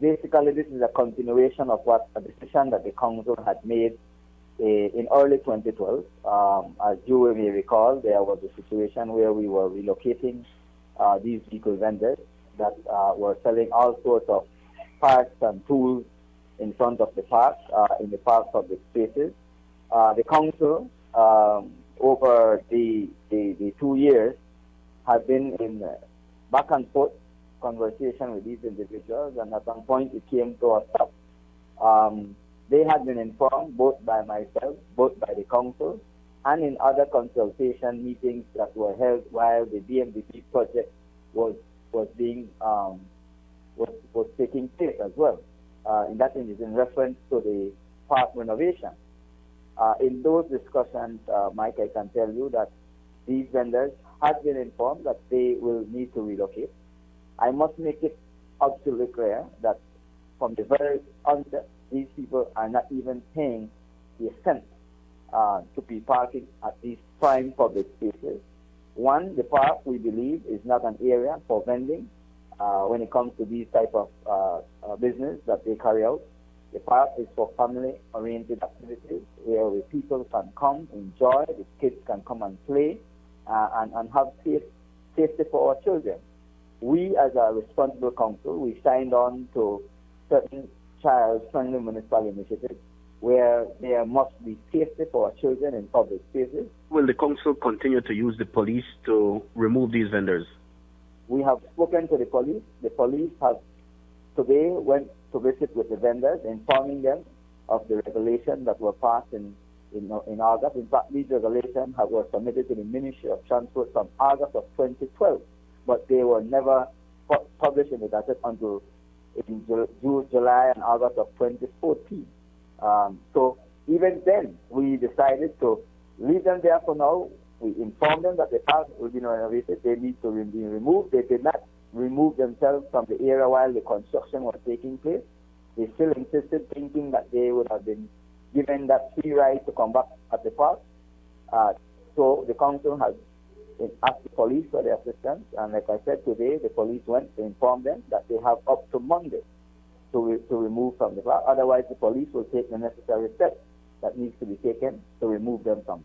basically this is a continuation of what a decision that the council had made in early 2012. As you may recall, there was a situation where we were relocating these vehicle vendors that were selling all sorts of parts and tools in front of the park, in the park public spaces. The council, over the 2 years, have been in back and forth conversation with these individuals, and at some point it came to a stop. They had been informed both by myself, both by the council, and in other consultation meetings that were held while the BMDP project was taking place as well. In that is in reference to the park renovation. In those discussions, Mike, I can tell you that these vendors had been informed that they will need to relocate. I must make it absolutely clear that from the very onset, these people are not even paying the cent to be parking at these prime public spaces. One, the park, we believe, is not an area for vending when it comes to these type of business that they carry out. The park is for family-oriented activities where the people can come, enjoy, the kids can come and play, and have safety for our children. We, as a responsible council, we signed on to certain child-friendly municipal initiatives where there must be safety for our children in public spaces. Will the council continue to use the police to remove these vendors? We have spoken to the police. The police have today went to visit with the vendors, informing them of the regulations that were passed in August. In fact, these regulations were submitted to the Ministry of Transport from August of 2012, but they were never published in the Gazette until in June, July, and August of 2014. So even then, we decided to leave them there for now. We informed them that the park will be renovated. They need to be removed. They did not remove themselves from the area while the construction was taking place. They still insisted, thinking that they would have been given that free right to come back at the park. So the council has asked the police for their assistance, and like I said today, the police went to inform them that they have up to Monday to remove from the park. Otherwise, the police will take the necessary steps that needs to be taken to remove them from there.